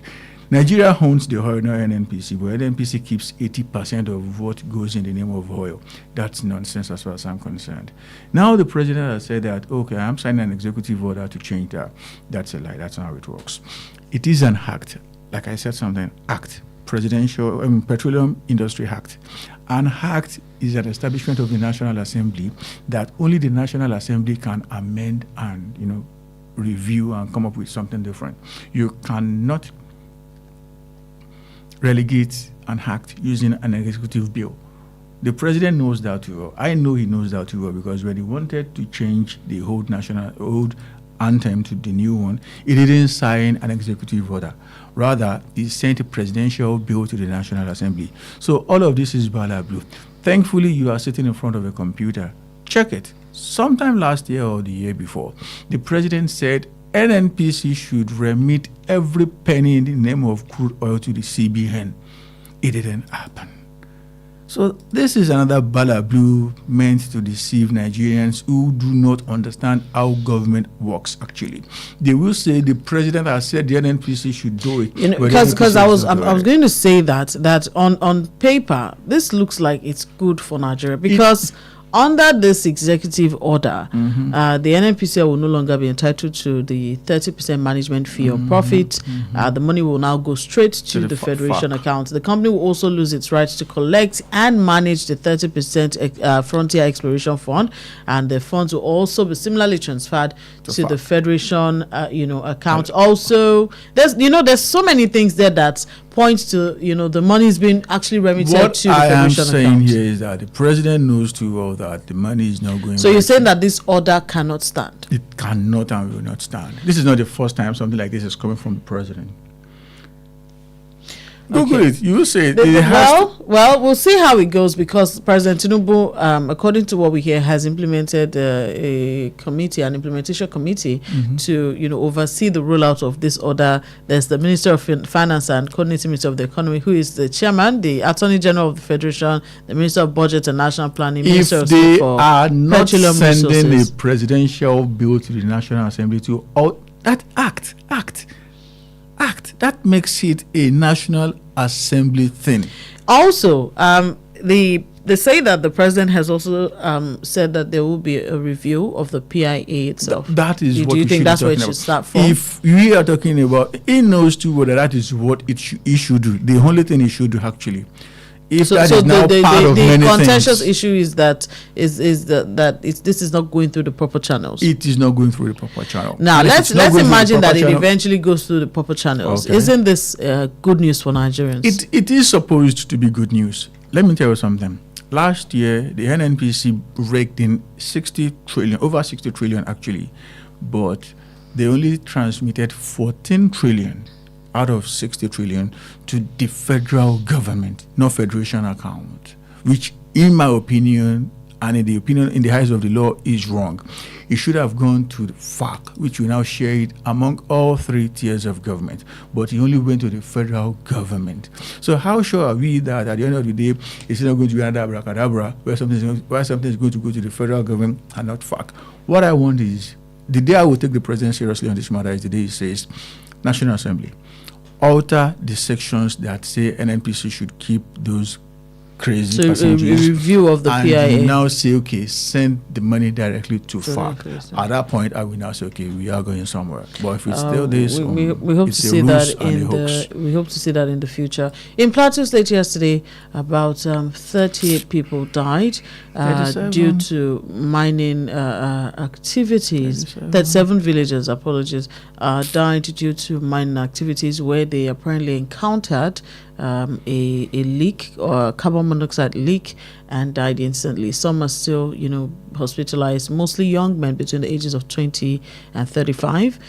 Nigeria owns the oil, not NNPC, but NNPC keeps 80% of what goes in the name of oil. That's nonsense as far as I'm concerned. Now the president has said that, okay, I'm signing an executive order to change that. That's a lie. That's not how it works. It is an act. Like I said, act. Petroleum Industry Act. An act is an establishment of the National Assembly that only the National Assembly can amend and, review and come up with something different. You cannot relegate an act using an executive bill. The president knows that too well. I know he knows that too well, because when he wanted to change the old anthem to the new one, he didn't sign an executive order. Rather, he sent a presidential bill to the National Assembly. So all of this is bala blue. Thankfully, you are sitting in front of a computer. Check it. Sometime last year or the year before, the president said NNPC should remit every penny in the name of crude oil to the CBN. It didn't happen. So this is another bala blue meant to deceive Nigerians who do not understand how government works actually. They will say the president has said the NNPC should do it. Because I was going to say that on paper, this looks like it's good for Nigeria, because under this executive order, the NNPC will no longer be entitled to the 30% management fee on profit. The money will now go straight to the Federation account. The company will also lose its rights to collect and manage the 30% Frontier Exploration Fund, and the funds will also be similarly transferred to the Federation, account. Also, there's so many things there that points to the money is being actually remitted to the Federation account. What I am saying here is that the president knows too well that the money is not going. So you're saying that this order cannot stand? It cannot and will not stand. This is not the first time something like this is coming from the president. Google it. You will say it. Well, we'll see how it goes, because President Tinubu, according to what we hear, has implemented an implementation committee to, oversee the rollout of this order. There's the Minister of Finance and Coordinating Minister of the Economy, who is the chairman, the Attorney General of the Federation, the Minister of Budget and National Planning. If they are not sending a presidential bill to the National Assembly to that act, that makes it a National Assembly thing. Also, they say that the president has also said that there will be a review of the PIA itself. That is what do you think that's where it should start from? If we are talking about, he knows too well that is what he should do. The only thing he should do actually If So, that so is now part of the many contentious things, issue is that this is not going through the proper channels. it is not going through the proper channel. Now And if let's it's not going through the imagine that proper it channel, eventually goes through the proper channels. Okay. Isn't this good news for Nigerians? It is supposed to be good news. Let me tell you something. Last year, the NNPC raked in 60 trillion, over 60 trillion actually, but they only transmitted 14 trillion out of 60 trillion to the federal government, not federation account, which in my opinion and in the eyes of the law is wrong. It should have gone to the FAC, which will now share it among all three tiers of government, but it only went to the federal government. So how sure are we that at the end of the day, it's not going to be another abracadabra where something is going to go to the federal government and not FAC? What I want is, the day I will take the president seriously on this matter is the day he says, National Assembly, alter the sections that say NNPC should keep those crazy passengers. A review of the and PIA. you now say, okay, send the money directly to FAC. Directly, At that point, I will now say, okay, we are going somewhere. But if it's still this, we hope to it's a see ruse that and a hoax. we hope to see that in the future. In Plateau State yesterday, about 38 people died 37. due to mining activities. 37 villagers, apologies, died due to mining activities where they apparently encountered a leak or carbon monoxide leak and died instantly. Some are still, hospitalized, mostly young men between the ages of 20 and 35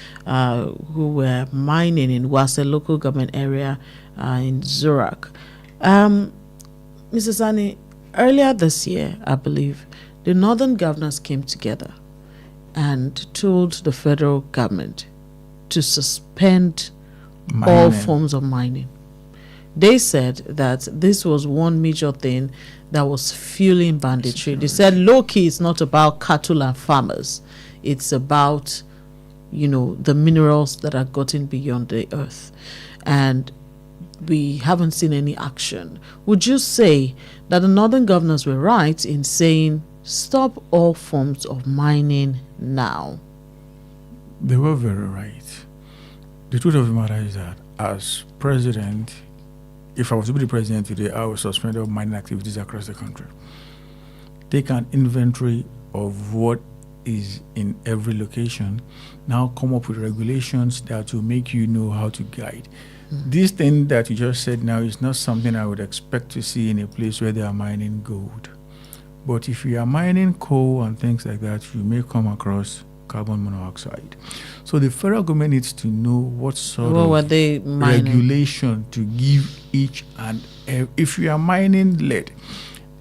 who were mining in Wase local government area in Zurich. Mr. Sani, earlier this year, I believe, the northern governors came together and told the federal government to suspend all forms of mining. They said that this was one major thing that was fueling banditry. They said low-key it's not about cattle and farmers. It's about, the minerals that are gotten beyond the earth. And we haven't seen any action. Would you say that the northern governors were right in saying stop all forms of mining now? They were very right. The truth of the matter is that as president, if I was to be the president today, I would suspend all mining activities across the country. Take an inventory of what is in every location. Now come up with regulations that will make you know how to guide. This thing that you just said now is not something I would expect to see in a place where they are mining gold. But if you are mining coal and things like that, you may come across carbon monoxide. So the federal government needs to know what sort of regulation to give each and every. If you are mining lead,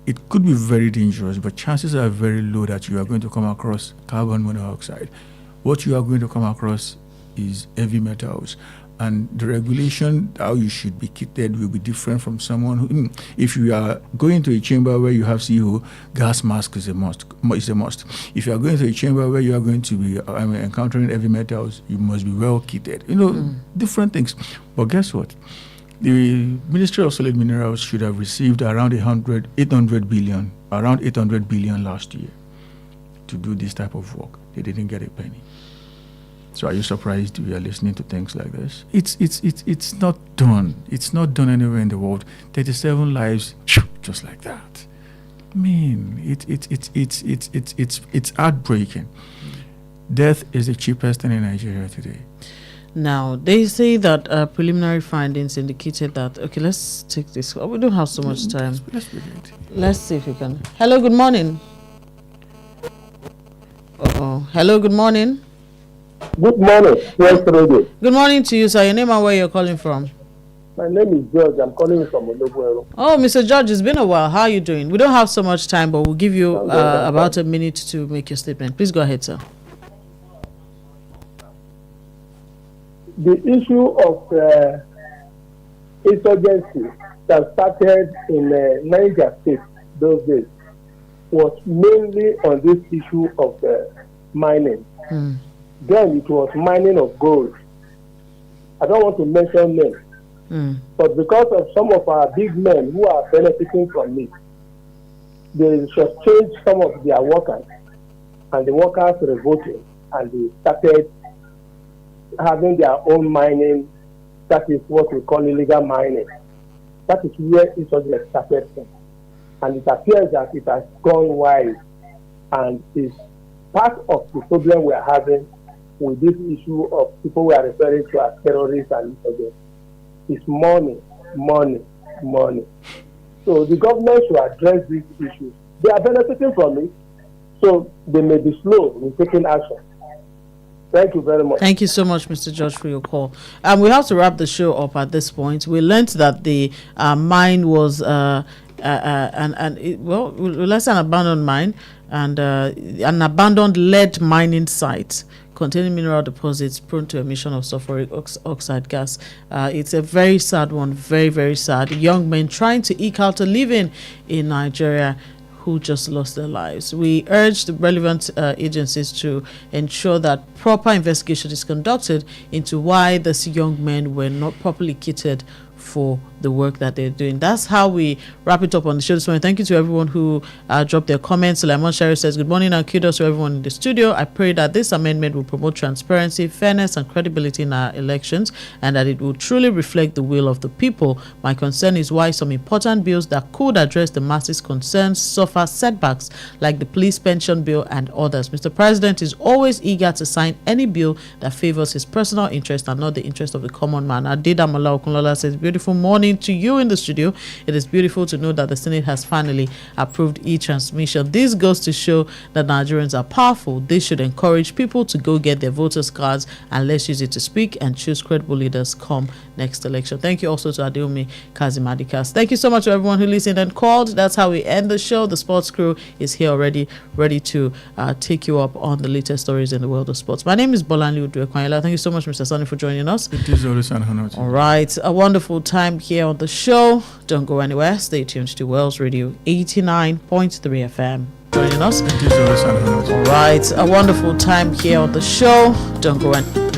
it could be very dangerous, but chances are very low that you are going to come across carbon monoxide. What you are going to come across is heavy metals. And the regulation, how you should be kitted, will be different from someone who, if you are going to a chamber where you have CO, gas mask is a must. If you are going to a chamber where you are going to be encountering heavy metals, you must be well kitted. Different things. But guess what? The Ministry of Solid Minerals should have received around 800 billion last year to do this type of work. They didn't get a penny. So are you surprised we are listening to things like this? It's not done. It's not done anywhere in the world. 37 lives, just like that. I mean, it's heartbreaking. Death is the cheapest thing in Nigeria today. Now, they say that preliminary findings indicated that... Okay, let's take this. We don't have so much time. Let's begin. Let's see if we can... Hello, good morning. Hello, good morning. Good morning. Yes, Radio. Good morning to you, sir. Your name and where you're calling from? My name is George. I'm calling from Oduekun-Ayoola. Oh, Mr. George, it's been a while. How are you doing? We don't have so much time, but we'll give you about a minute to make your statement. Please go ahead, sir. The issue of insurgency that started in Niger State those days was mainly on this issue of mining. Then it was mining of gold. I don't want to mention names, but because of some of our big men who are benefiting from it, they just changed some of their workers, and the workers revolted, and they started having their own mining. That is what we call illegal mining. That is where insurgency started from. And it appears that it has gone wide and is part of the problem we are having with this issue of people we are referring to as terrorists and insurgents. It's money, money, money. So the government should address these issues. They are benefiting from it, so they may be slow in taking action. Thank you very much. Thank you so much, Mr. George, for your call. We have to wrap the show up at this point. We learned that the mine was less an abandoned mine and an abandoned lead mining site containing mineral deposits prone to emission of sulfuric oxide gas. It's a very sad one, very, very sad. Young men trying to eke out a living in Nigeria who just lost their lives. We urge the relevant agencies to ensure that proper investigation is conducted into why these young men were not properly kitted for the work that they're doing. That's how we wrap it up on the show this morning. Thank you to everyone who dropped their comments. Lemon Sherry says, good morning and kudos to everyone in the studio. I pray that this amendment will promote transparency, fairness and credibility in our elections and that it will truly reflect the will of the people. My concern is why some important bills that could address the masses' concerns suffer setbacks like the police pension bill and others. Mr. President is always eager to sign any bill that favors his personal interest and not the interest of the common man. Adedamola Okunlola says, beautiful morning to you in the studio. It is beautiful to know that the Senate has finally approved e-transmission. This goes to show that Nigerians are powerful. They should encourage people to go get their voters' cards and let's use it to speak and choose credible leaders come next election. Thank you also to Adeomi Kazimadikas. Thank you so much to everyone who listened and called. That's how we end the show. The sports crew is here already, ready to take you up on the latest stories in the world of sports. My name is Bolanle Oduekun-Ayoola. Thank you so much, Mr. Sonny, for joining us. It is always an honor. All right, a wonderful time here on the show. Don't go anywhere. Stay tuned to Wells Radio 89.3 FM. Joining us. It is always an honor. All right, a wonderful time here on the show. Don't go anywhere.